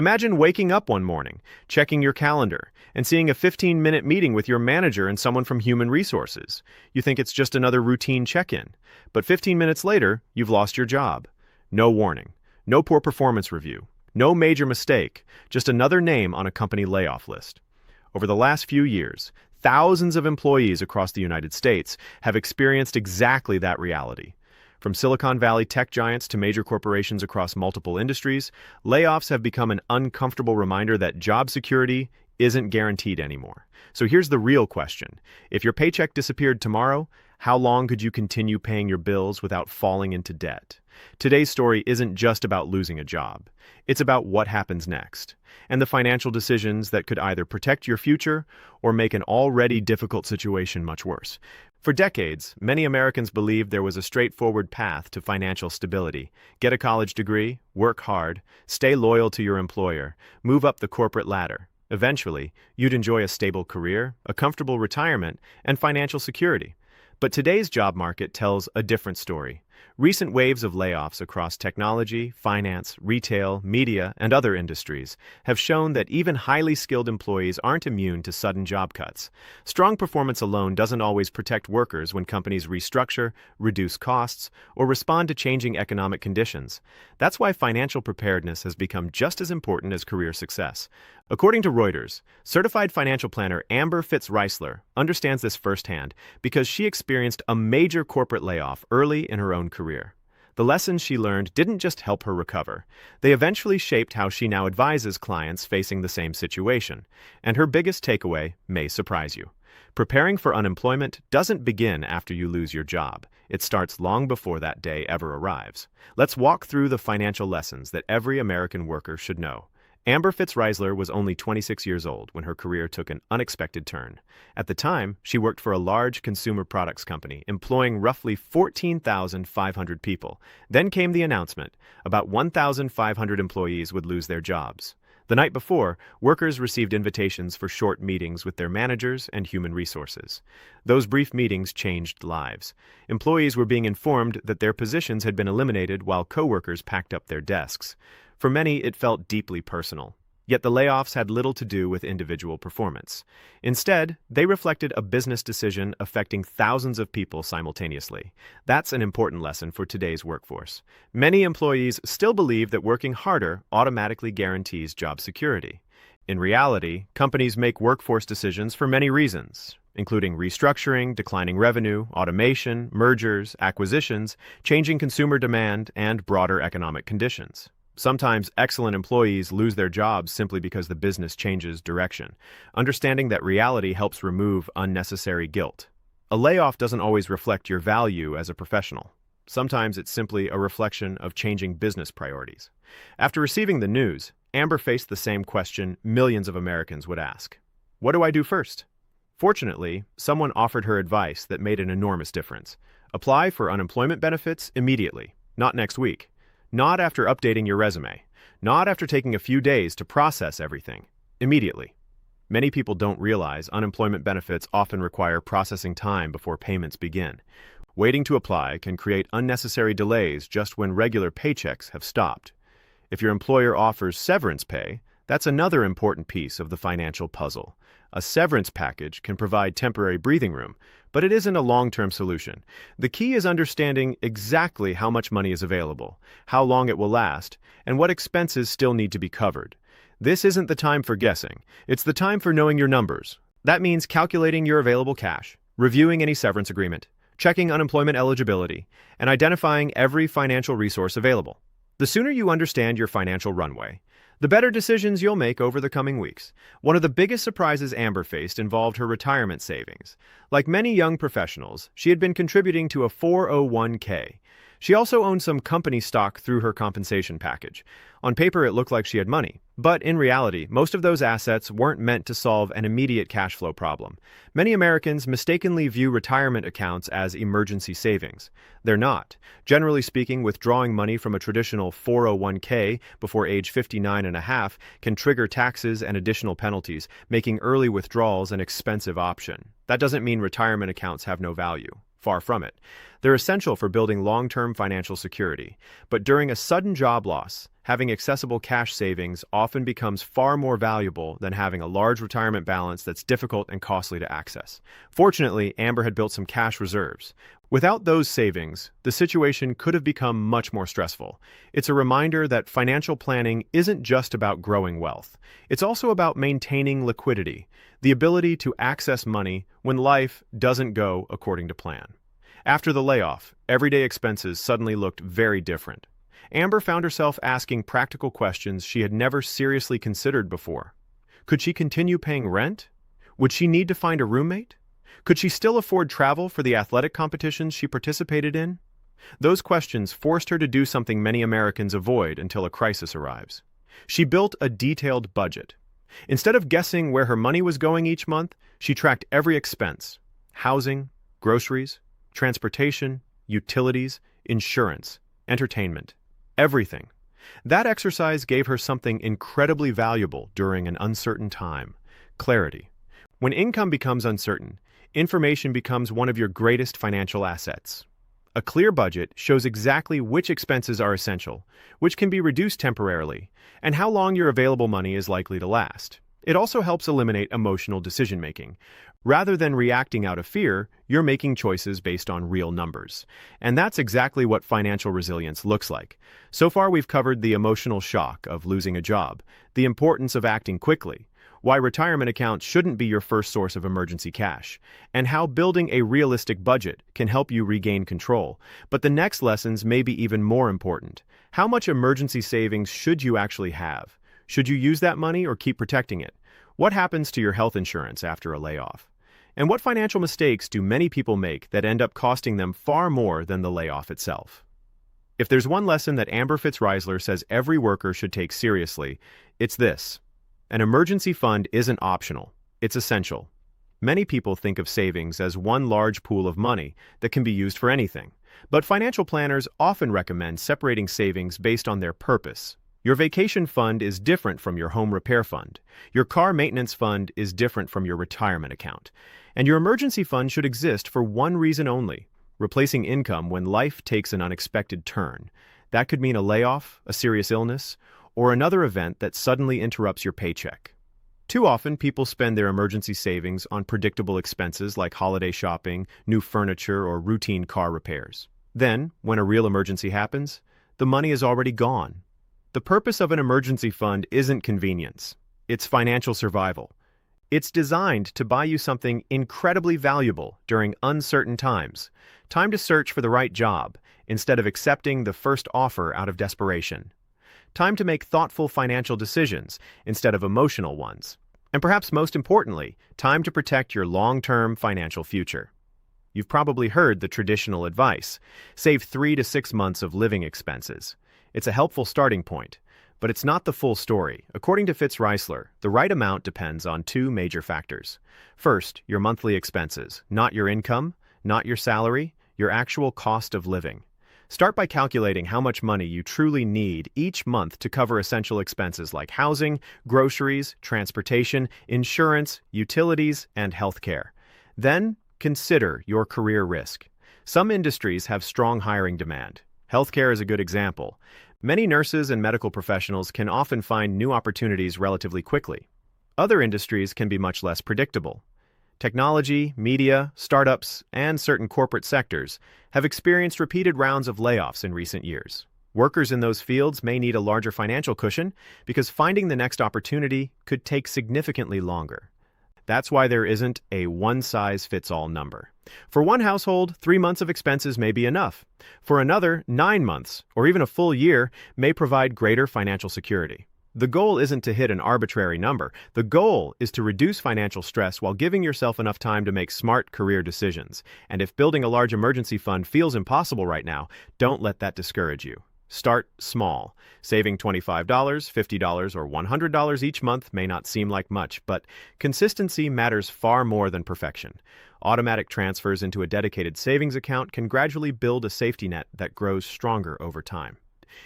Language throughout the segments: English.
Imagine waking up one morning, checking your calendar, and seeing a 15-minute meeting with your manager and someone from Human Resources. You think it's just another routine check-in, but 15 minutes later, you've lost your job. No warning, no poor performance review, no major mistake, just another name on a company layoff list. Over the last few years, thousands of employees across the United States have experienced exactly that reality. From Silicon Valley tech giants to major corporations across multiple industries, layoffs have become an uncomfortable reminder that job security isn't guaranteed anymore. So here's the real question. If your paycheck disappeared tomorrow, how long could you continue paying your bills without falling into debt? Today's story isn't just about losing a job. It's about what happens next, and the financial decisions that could either protect your future or make an already difficult situation much worse. For decades, many Americans believed there was a straightforward path to financial stability. Get a college degree, work hard, stay loyal to your employer, move up the corporate ladder. Eventually, you'd enjoy a stable career, a comfortable retirement, and financial security. But today's job market tells a different story. Recent waves of layoffs across technology, finance, retail, media, and other industries have shown that even highly skilled employees aren't immune to sudden job cuts. Strong performance alone doesn't always protect workers when companies restructure, reduce costs, or respond to changing economic conditions. That's why financial preparedness has become just as important as career success. According to Reuters, certified financial planner Amber FitzRysler understands this firsthand because she experienced a major corporate layoff early in her own career. The lessons she learned didn't just help her recover. They eventually shaped how she now advises clients facing the same situation. And her biggest takeaway may surprise you. Preparing for unemployment doesn't begin after you lose your job. It starts long before that day ever arrives. Let's walk through the financial lessons that every American worker should know. Amber FitzRysler was only 26 years old when her career took an unexpected turn. At the time, she worked for a large consumer products company, employing roughly 14,500 people. Then came the announcement: about 1,500 employees would lose their jobs. The night before, workers received invitations for short meetings with their managers and human resources. Those brief meetings changed lives. Employees were being informed that their positions had been eliminated while coworkers packed up their desks. For many, it felt deeply personal. Yet the layoffs had little to do with individual performance. Instead, they reflected a business decision affecting thousands of people simultaneously. That's an important lesson for today's workforce. Many employees still believe that working harder automatically guarantees job security. In reality, companies make workforce decisions for many reasons, including restructuring, declining revenue, automation, mergers, acquisitions, changing consumer demand, and broader economic conditions. Sometimes excellent employees lose their jobs simply because the business changes direction. Understanding that reality helps remove unnecessary guilt. A layoff doesn't always reflect your value as a professional. Sometimes it's simply a reflection of changing business priorities. After receiving the news, Amber faced the same question millions of Americans would ask. What do I do first? Fortunately, someone offered her advice that made an enormous difference. Apply for unemployment benefits immediately, not next week. Not after updating your resume. Not after taking a few days to process everything. Immediately. Many people don't realize unemployment benefits often require processing time before payments begin. Waiting to apply can create unnecessary delays just when regular paychecks have stopped. If your employer offers severance pay, that's another important piece of the financial puzzle. A severance package can provide temporary breathing room, but it isn't a long-term solution. The key is understanding exactly how much money is available, how long it will last, and what expenses still need to be covered. This isn't the time for guessing. It's the time for knowing your numbers. That means calculating your available cash, reviewing any severance agreement, checking unemployment eligibility, and identifying every financial resource available. The sooner you understand your financial runway, the better decisions you'll make over the coming weeks. One of the biggest surprises Amber faced involved her retirement savings. Like many young professionals, she had been contributing to a 401k. She also owned some company stock through her compensation package. On paper, it looked like she had money, but in reality, most of those assets weren't meant to solve an immediate cash flow problem. Many Americans mistakenly view retirement accounts as emergency savings. They're not. Generally speaking, withdrawing money from a traditional 401k before age 59 and a half can trigger taxes and additional penalties, making early withdrawals an expensive option. That doesn't mean retirement accounts have no value. Far from it. They're essential for building long-term financial security. But during a sudden job loss, having accessible cash savings often becomes far more valuable than having a large retirement balance that's difficult and costly to access. Fortunately, Amber had built some cash reserves. Without those savings, the situation could have become much more stressful. It's a reminder that financial planning isn't just about growing wealth. It's also about maintaining liquidity, the ability to access money when life doesn't go according to plan. After the layoff, everyday expenses suddenly looked very different. Amber found herself asking practical questions she had never seriously considered before. Could she continue paying rent? Would she need to find a roommate? Could she still afford travel for the athletic competitions she participated in? Those questions forced her to do something many Americans avoid until a crisis arrives. She built a detailed budget. Instead of guessing where her money was going each month, she tracked every expense: housing, groceries, transportation, utilities, insurance, entertainment, everything. That exercise gave her something incredibly valuable during an uncertain time: clarity. When income becomes uncertain, information becomes one of your greatest financial assets. A clear budget shows exactly which expenses are essential, which can be reduced temporarily, and how long your available money is likely to last. It also helps eliminate emotional decision-making. Rather than reacting out of fear, you're making choices based on real numbers. And that's exactly what financial resilience looks like. So far, we've covered the emotional shock of losing a job, the importance of acting quickly, why retirement accounts shouldn't be your first source of emergency cash, and how building a realistic budget can help you regain control. But the next lessons may be even more important. How much emergency savings should you actually have? Should you use that money or keep protecting it? What happens to your health insurance after a layoff? And what financial mistakes do many people make that end up costing them far more than the layoff itself? If there's one lesson that Amber FitzRysler says every worker should take seriously, it's this: an emergency fund isn't optional, it's essential. Many people think of savings as one large pool of money that can be used for anything, but financial planners often recommend separating savings based on their purpose. Your vacation fund is different from your home repair fund. Your car maintenance fund is different from your retirement account. And your emergency fund should exist for one reason only: replacing income when life takes an unexpected turn. That could mean a layoff, a serious illness, or another event that suddenly interrupts your paycheck. Too often, people spend their emergency savings on predictable expenses like holiday shopping, new furniture, or routine car repairs. Then, when a real emergency happens, the money is already gone. The purpose of an emergency fund isn't convenience. It's financial survival. It's designed to buy you something incredibly valuable during uncertain times. Time to search for the right job instead of accepting the first offer out of desperation. Time to make thoughtful financial decisions instead of emotional ones. And perhaps most importantly, time to protect your long-term financial future. You've probably heard the traditional advice: save 3 to 6 months of living expenses. It's a helpful starting point, but it's not the full story. According to FitzRysler, the right amount depends on two major factors. First, your monthly expenses, not your income, not your salary, your actual cost of living. Start by calculating how much money you truly need each month to cover essential expenses like housing, groceries, transportation, insurance, utilities, and healthcare. Then, consider your career risk. Some industries have strong hiring demand. Healthcare is a good example. Many nurses and medical professionals can often find new opportunities relatively quickly. Other industries can be much less predictable. Technology, media, startups, and certain corporate sectors have experienced repeated rounds of layoffs in recent years. Workers in those fields may need a larger financial cushion because finding the next opportunity could take significantly longer. That's why there isn't a one-size-fits-all number. For one household, 3 months of expenses may be enough. For another, 9 months, or even a full year, may provide greater financial security. The goal isn't to hit an arbitrary number. The goal is to reduce financial stress while giving yourself enough time to make smart career decisions. And if building a large emergency fund feels impossible right now, don't let that discourage you. Start small. Saving $25, $50, or $100 each month may not seem like much, but consistency matters far more than perfection. Automatic transfers into a dedicated savings account can gradually build a safety net that grows stronger over time.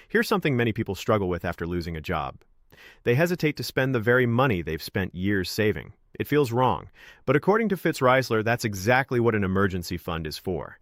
Here's something many people struggle with after losing a job. They hesitate to spend the very money they've spent years saving. It feels wrong, but according to FitzRysler, that's exactly what an emergency fund is for.